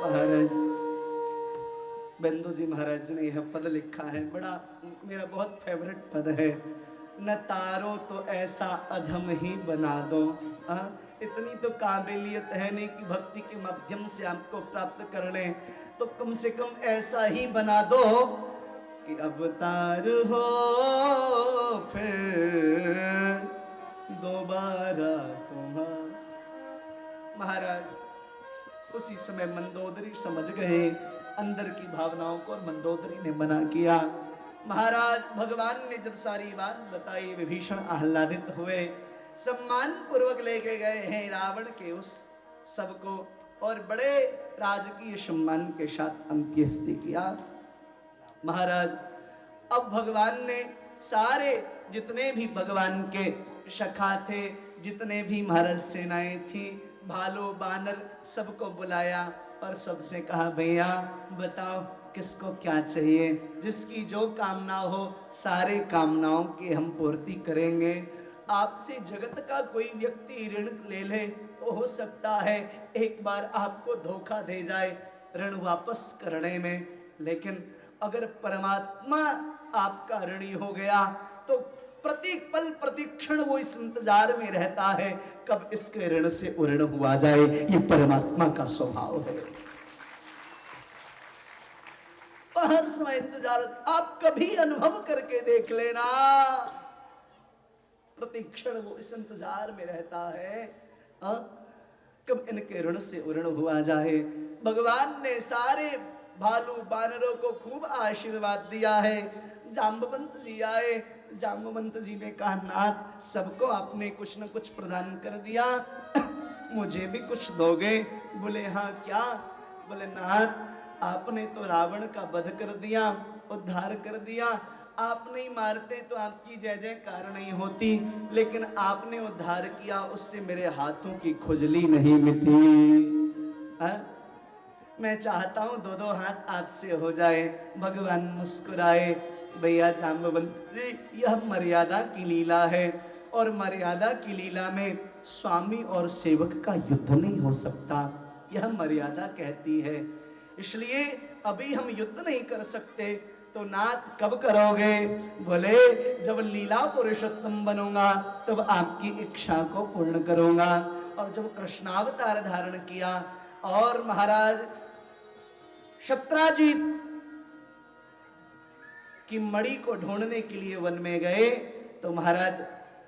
महाराज बिंदु जी महाराज ने यह पद लिखा है, बड़ा मेरा बहुत फेवरेट पद है, न तारो तो ऐसा अधम ही बना दो। इतनी तो काबिलियत है नहीं कि भक्ति के माध्यम से आपको प्राप्त कर लें, तो कम से कम ऐसा ही बना दो कि अवतार हो फिर दोबारा तुम्हारा। महाराज उसी समय मंदोदरी समझ गए अंदर की भावनाओं को और मंदोदरी ने मना किया। महाराज भगवान ने जब सारी बात बताई, विभीषण आह्लादित हुए, सम्मान पूर्वक लेके गए हैं रावण के उस सबको और बड़े राजकीय सम्मान के साथ अंत्येष्टि किया। महाराज अब भगवान ने सारे जितने भी भगवान के सखा थे, जितने भी महाराज सेनाएं थी, भालू बानर सबको बुलाया और सबसे कहा भैया बताओ किसको क्या चाहिए, जिसकी जो कामना हो सारे कामनाओं की हम पूर्ति करेंगे। आपसे जगत का कोई व्यक्ति ऋण ले ले तो हो सकता है एक बार आपको धोखा दे जाए ऋण वापस करने में, लेकिन अगर परमात्मा आपका ऋणी हो गया तो प्रति पल प्रतिक्षण वो इस इंतजार में रहता है कब इसके ऋण से उऋण हुआ जाए। ये परमात्मा का स्वभाव है। हर समय इंतजार आप कभी अनुभव करके देख लेना, प्रतिक्षण वो इस इंतजार में रहता है कब इनके ऋण से उऋण हुआ जाए। भगवान ने सारे भालू बानरों को खूब आशीर्वाद दिया है। जाम्बवंत जी आए, जाम्बवंत जी ने कहा नाथ सबको आपने कुछ न कुछ प्रदान कर दिया, मुझे भी कुछ दोगे? बोले हाँ क्या? बोले नाथ आपने तो रावण का वध कर दिया, उद्धार कर दिया, आप नहीं मारते तो आपकी जय जयकार नहीं होती, लेकिन आपने उद्धार किया उससे मेरे हाथों की खुजली नहीं मिटी। मैं चाहता हूं दो दो हाथ आपसे हो जाए। भगवान मुस्कुराए, भैया जाम्बवंत जी यह मर्यादा की लीला है और मर्यादा की लीला में स्वामी और सेवक का युद्ध नहीं हो सकता, यह मर्यादा कहती है। इसलिए अभी हम युद्ध नहीं कर सकते, तो नाथ कब करोगे? बोले जब लीला पुरुषोत्तम बनूंगा तब आपकी इच्छा को पूर्ण करूंगा। और जब कृष्णावतार धारण किया और महाराज सत्राजित की मणि को ढूंढने के लिए वन में गए, तो महाराज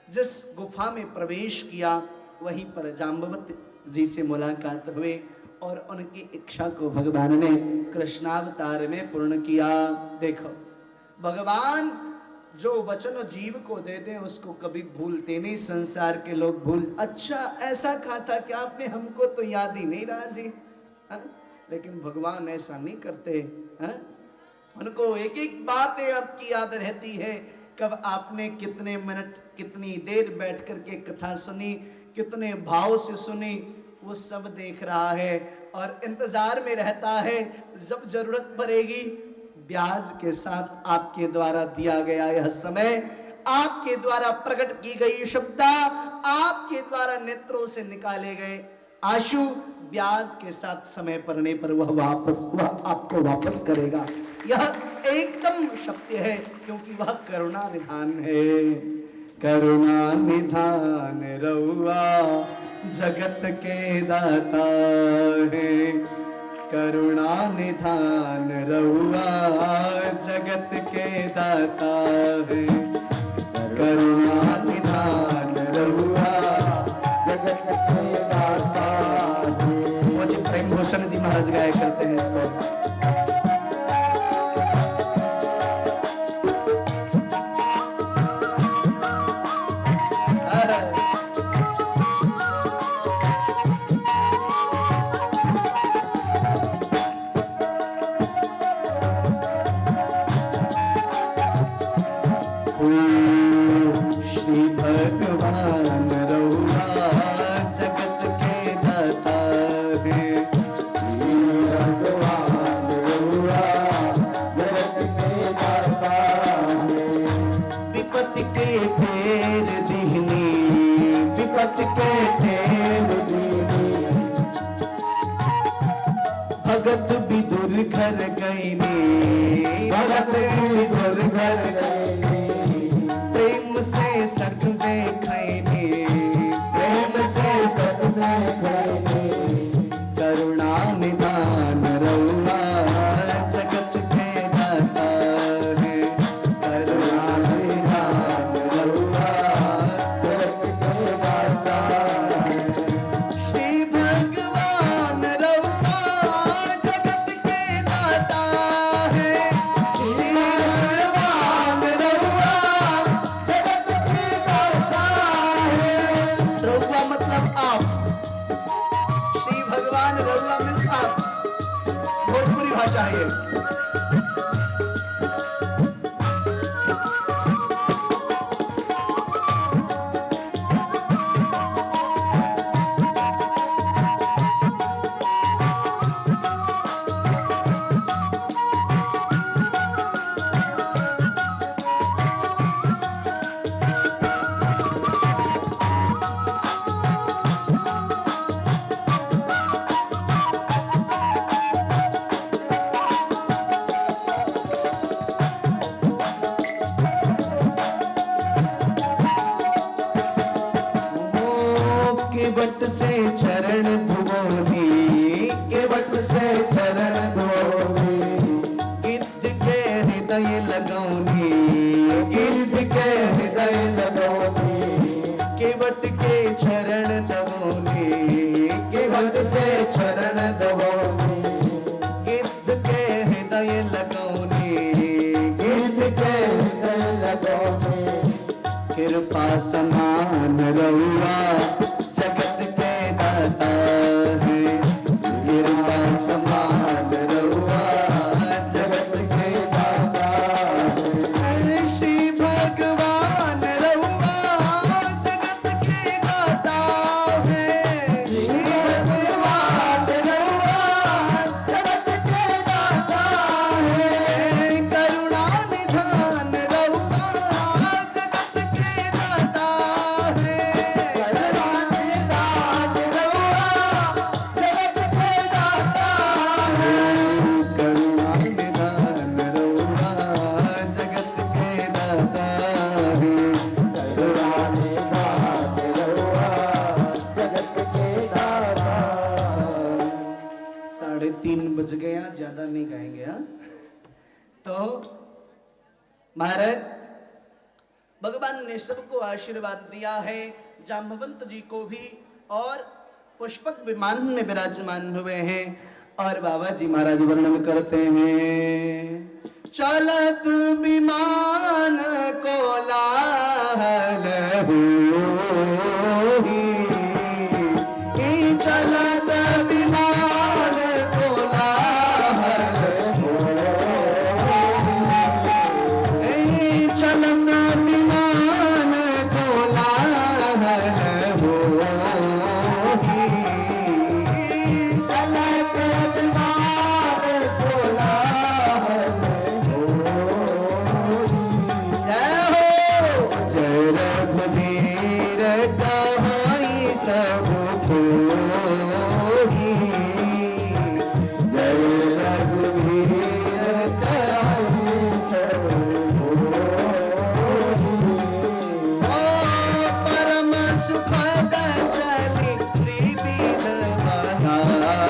जिस गुफा में प्रवेश किया वहीं पर जाम्बवत जी से मुलाकात हुए और उनकी इच्छा को भगवान ने कृष्णावतार में पूर्ण किया। देखो भगवान जो वचन जीव को देते हैं उसको कभी भूलते नहीं। संसार के लोग भूल, अच्छा ऐसा कहा था कि आपने, हमको तो याद ही नहीं रहा जी। हा? लेकिन भगवान ऐसा नहीं करते। हा? उनको एक एक बात आपकी याद रहती है। कब आपने कितने मिनट कितनी देर बैठ करके कथा सुनी, कितने भाव से सुनी, वो सब देख रहा है और इंतजार में रहता है जब जरूरत पड़ेगी ब्याज के साथ आपके द्वारा दिया गया यह समय, आपके द्वारा प्रकट की गई शब्द, आपके द्वारा नेत्रों से निकाले गए आंसू ब्याज के साथ समय पड़ने पर वह आपको वापस करेगा। यह एकदम सत्य है क्योंकि वह करुणा निधान है। करुणा निधान रउआ जगत के दाता है। करुणा निधान रउआ जगत के दाता है। करुणा निधान रउआ जगत के दाता है। मुझे प्रेम भूषण जी महाराज गाया करते हैं इसको। भगत विदुर घर गईनी, भगत विदुर घर गईनी, प्रेम से सत देखैनी, प्रेम से सत देखैनी। करुणा निधान रउआ जगत के दाता है। करुणा निधान रउआ जगत के दाता है। श्री भगवान रउआ जगत के दाता है। श्री भगवान रउआ जगत के दाता है। रउआ मतलब आप, श्री भगवान रउआ मीन्स आप, भोजपुरी भाषा है ये। केवट से चरण धोनी, केवट से चरण धोनी, गिद्ध के हृदय लगौनी, गिद्ध के हृदय लगौनी। केवट के चरण दबोनी, केवट से चरण दबोनी, गिद्ध के हृदय लगौनी, गिद्ध के हृदय लगौनी। कृपा समान रउआ जगत के दाता है। कृपा समान रउआ जगत के दाता है। श्री भगवान रउआ जगत के दाता है। श्री भगवान रउआ जगत के दाता है। करुणा निधान रउआ जगत के दाता है। करुणा 3 बज गया, ज्यादा नहीं गाएंगे। हाँ, तो महाराज भगवान ने सबको आशीर्वाद दिया है, जाम्बवंत जी को भी, और पुष्पक विमान में विराजमान हुए हैं। और बाबा जी महाराज वर्णन करते हैं, चलत विमान कोलाहल होहि, चलत विमान कोलाहल होहि, चलत विमान कोलाहल होहि,
चलत विमान कोलाहल होहि।
जय हो, जय रघुवीर कहाई सब कोई, जय रघुवीर कहाई सब कोई, परम सुखद चली त्रिविध बहाई,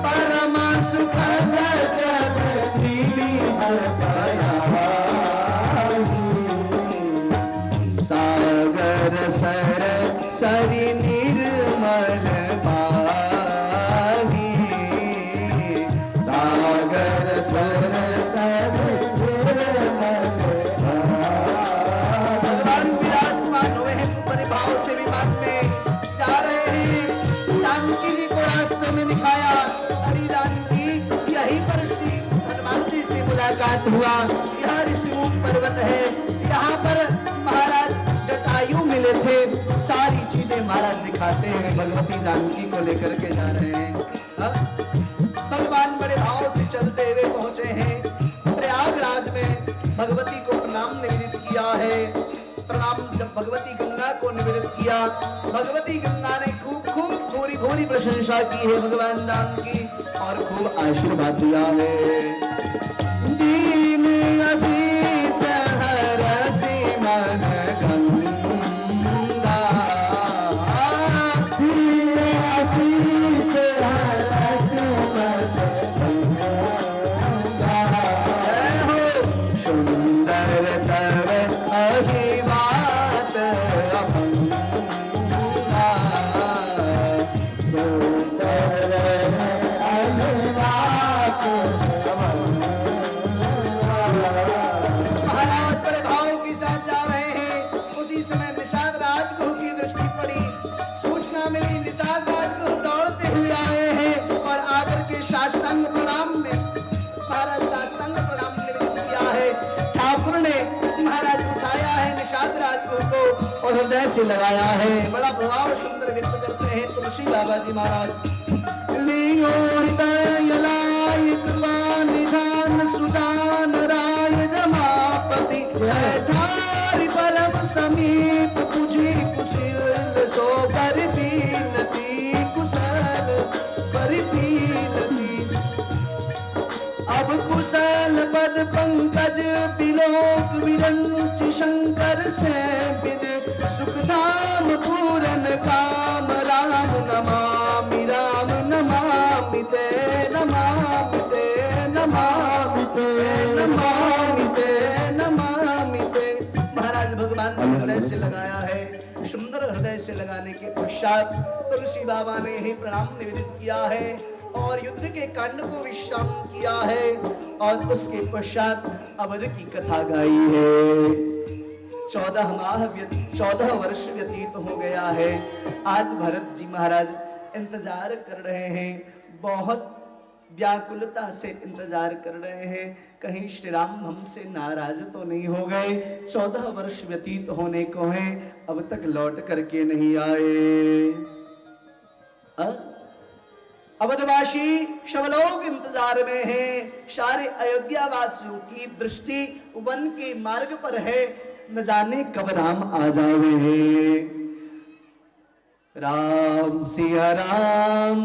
परम सुखद चली त्रिविध बहाई, सागर सर सरि निर्मल पाहि, सागर सर सरि निर्मल पाहि। भगवान विराजमान हुए हैं, परिभाव से विमान में जा रहे हैं। जानकी जी को रास्ते में दिखाया, हरि जानकी, यहीं पर श्री हनुमान जी से मुलाकात हुआ। यह ऋषिमुख पर्वत है, यहाँ पर महाराज जटायु मिले थे। सारी चीजें महाराज दिखाते हैं, भगवती जानकी को लेकर के जा रहे हैं। अब भगवान बड़े भाव से चलते हुए पहुंचे हैं प्रयागराज में। भगवती को प्रणाम निवेदित किया है। प्रणाम जब भगवती गंगा को निवेदित किया, भगवती गंगा ने खूब खूब भूरी भूरी प्रशंसा की है भगवान राम की, और खूब आशीर्वाद दिया है। दीन आशीष हरसि मन गंगा,
दीन आशीष हरसि मन गंगा।
जय हो, सुंदर तव अहिवात अभंगा,
सुंदर अहिवात
महाराज बड़े भाव के साथ जा रहे हैं। उसी समय निषाद राजगुरु की दृष्टि पड़ी, सूचना मिली, निषाद राजगुरु दौड़ते हुए आए हैं और आकर के साष्टांग प्रणाम में महाराज साष्टांग प्रणाम निवेदित किया है। ठाकुर ने महाराज उठाया है निषाद राजगुरु को और हृदय से लगाया है। बड़ा प्रभाव सुंदर व्यक्त करते हैं तुलसी बाबा जी महाराज। लियो हृदय लायक निधान सुजान राय रमापति, ठारी परम समीप पूजी कुशल सो कर बीनती, कुशल कर बीनती। अब कुशल पद पंकज बिलोक विरंच शंकर से बिज, सुख धाम पूरन काम राम नमामि, राम नमामि ते, नमामि ते, नमामि ते, नमामि ते, नमामि ते। महाराज भगवान ने हृदय से लगाया है। सुंदर हृदय से लगाने के पश्चात तुलसी बाबा ने ही प्रणाम निवेदित किया है और युद्ध के कांड को विश्राम किया है, और उसके पश्चात अवध की कथा गाई है। 14 वर्ष व्यतीत हो गया है। आज भरत जी महाराज इंतजार कर रहे हैं, बहुत व्याकुलता से इंतजार कर रहे हैं, कहीं श्री राम हमसे नाराज तो नहीं हो गए। 14 वर्ष व्यतीत होने को हैं, अब तक लौट करके नहीं आए। अवधवासी सब लोग इंतजार में हैं। सारे अयोध्या वासियों की दृष्टि वन के मार्ग पर है, न जाने कब राम आ जावे हैं। राम सिया राम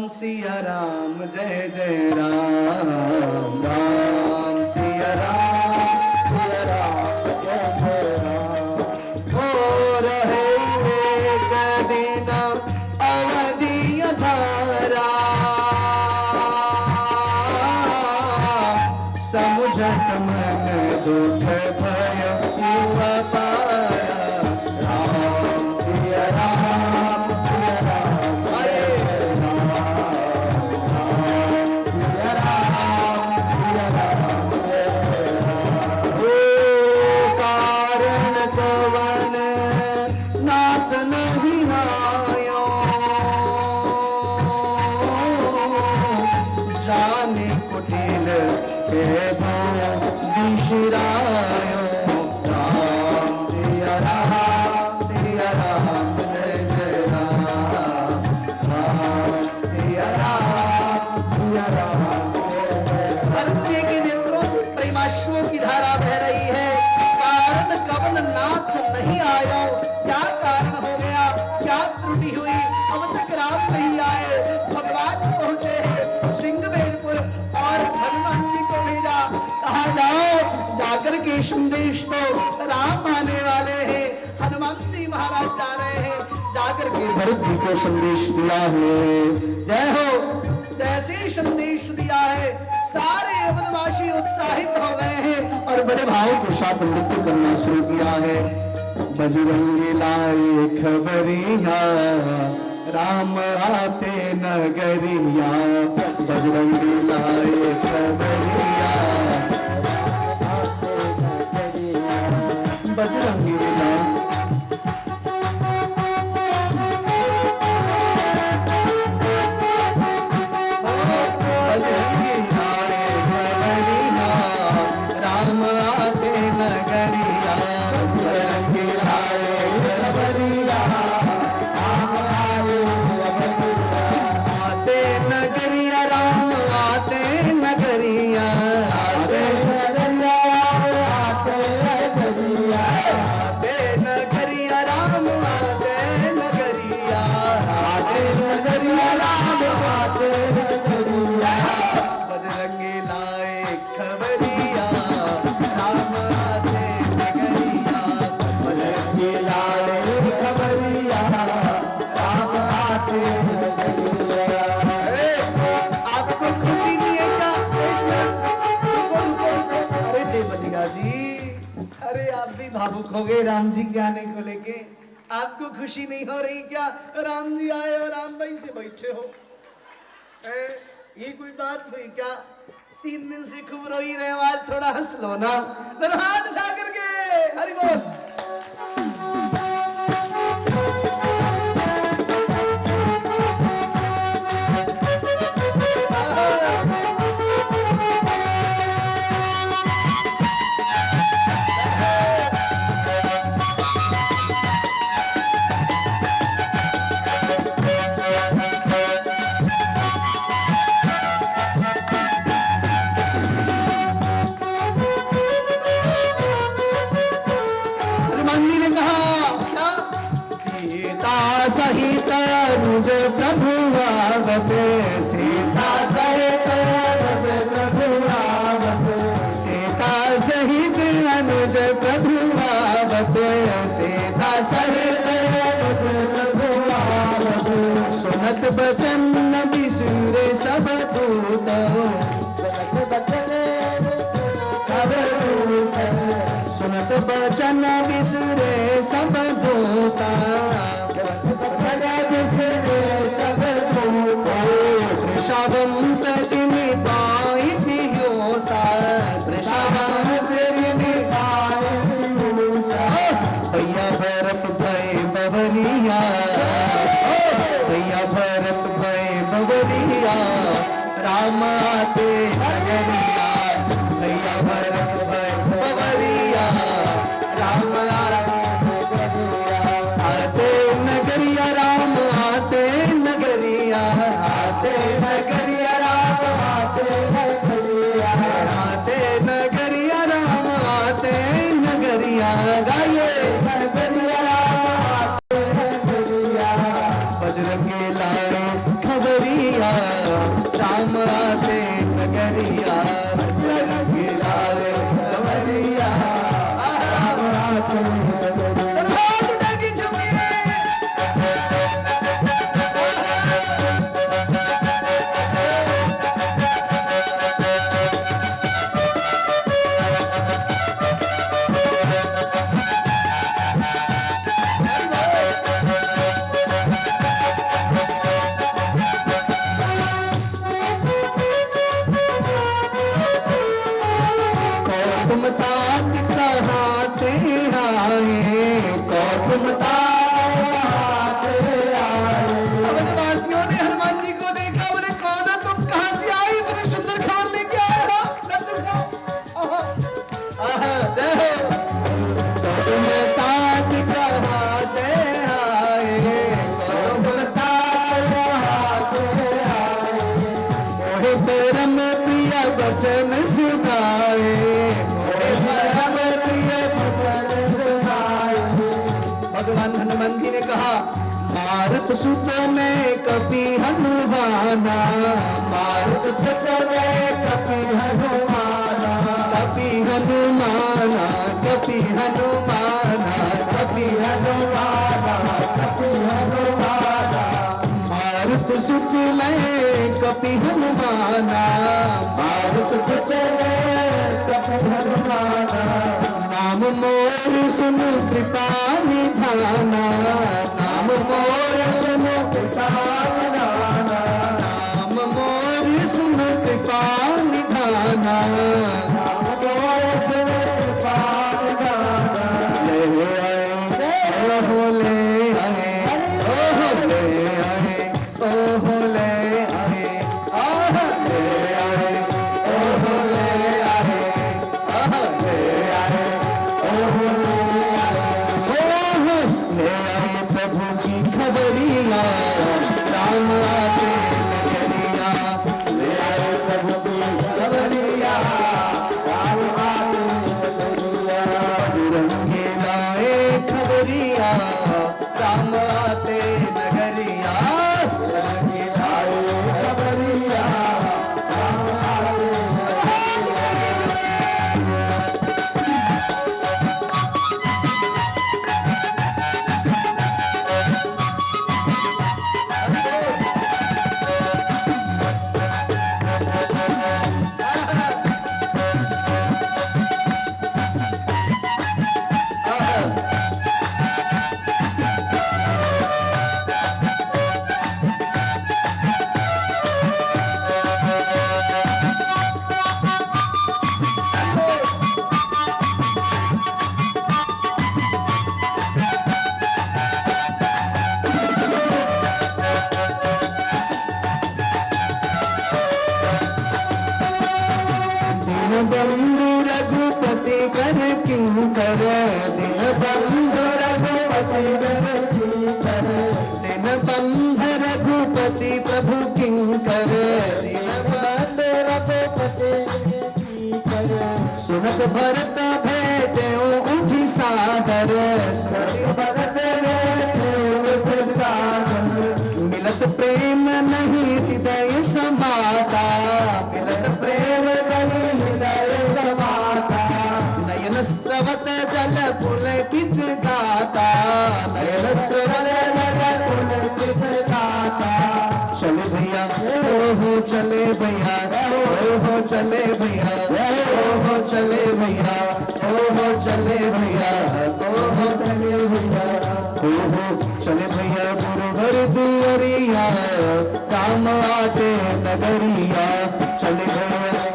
जय जय राम, राम सिया राम जय जय राम। हो रहे एक दिन अवधि अधार, वेदों बिसरायो राम सिया राम सिया राम जय जय राम सिया राम सिया राम भरत जी के नेत्रों से प्रेमाश्रुओं की धारा बह रही है। कारण कवन नाथ नहीं आयो, क्या कारण हो गया, क्या त्रुटि हुई, अब तक राम नहीं आए। भगवान पहुंचे हैं श्रृंगवेरपुर और हनुमान जी को भेजा, कहा जाओ जाकर के संदेश तो राम आने वाले हैं। हनुमान जी महाराज जा रहे हैं, जाकर के भरत जी को संदेश दिया है। जय हो। जैसे संदेश दिया है सारे अवधवासी उत्साहित हो गए हैं और बड़े भाव के साथ नृत्य करना शुरू किया है। बजरंगी लाए खबरिया राम आते नगरिया, बजरंगी लाए खबरिया बजरंगी लाए भावुक हो गए राम जी के आने को लेके। आपको खुशी नहीं हो रही क्या? राम जी आए और राम भाई से बैठे हो। ये कोई बात हुई क्या? 3 दिन से खूब रोई रहे हो, आज थोड़ा हंस लो ना। हाथ उठा करके हरि बोल। सहित अनुज प्रभु आवते, सीता सहित अनुज प्रभु आवते, सीता सहित अनुज प्रभु आवते, सीता सहित अनुज प्रभु आवते। सुनत बचन बिसुरे सब दूत, सुनत बचन बिसुरे सब दोषा, वृषभंत जिमि पाई दियोसा, वृषभंत जिमि पाई दियोसा। भैया भरत भय बवरिया, भैया भरत भय बवरिया, राम आते नगरिया, भैया भरत भय बवरिया, राम आते नगरिया, राम आते नगरिया, आते नगरिया राम आते नगरिया, आते नगरिया राम आते नगरिया, गाइए नगरिया राम आते नगरिया। बजरंगी लाए खबरिया राम आते नगरिया, बजरंगी लाए खबरिया राम आते नगरिया। बचन सुनाए, मोरे परम प्रिय
बचन सुनाए।
भगवान हनुमान जी ने कहा, मारुत सुत में कपि हनुमाना,
मारुत सुत में कपि हनुमाना,
कपि हनुमाना, कपि हनुमाना, कपि
हनुमाना, कपि हनुमाना।
मारुत सुत में कपि हनुमाना,
मारुत सुत में कपि हनुमाना।
नाम मोर सुन कृपा निधाना, नाम मोर सुन
कृपा निधाना,
नाम मोर सुन कृपा निधाना,
नाम मोर सुन कृपा निधाना।
ले आए ओहो ले आए, ओहो ले आए, ओहो ले आए, आह ले आए, ओहो ले आए, आह ले आए, ओहो ले आए, ओहो ले आए प्रभु की खबरिया, राम आते नगरिया, ले आए प्रभु की खबरिया,
राम आते नगरिया।
बजरंगी लाए खबरिया, राम आते नगरिया, बजरंगी लाए
खबरिया, राम आते
बंधु रघुपति कर किंकर, दिन बंधु रघुपति कर किंकर, दिन बंध रघुपति प्रभु किंकर, दिन बंध रघुपति किंकर। सुनत भरत भेटे उठि सादर, सुनत भरत भेटे उठि सादर, मिलत प्रेम नहीं हृदय समाता, मिलत प्रेम नहीं हृदय समाता, नयन स्रवत जल पुलकित गाता, नयन स्रवत जल पुलकित गाता। चले भैया ओहो चले भैया, ओहो चले भैया, ओहो चले भैया, ओहो चले भैया, ओहो चले भैया, ओहो चले भैया गुरुवर दुआरिया, राम आते नगरिया, चले भैया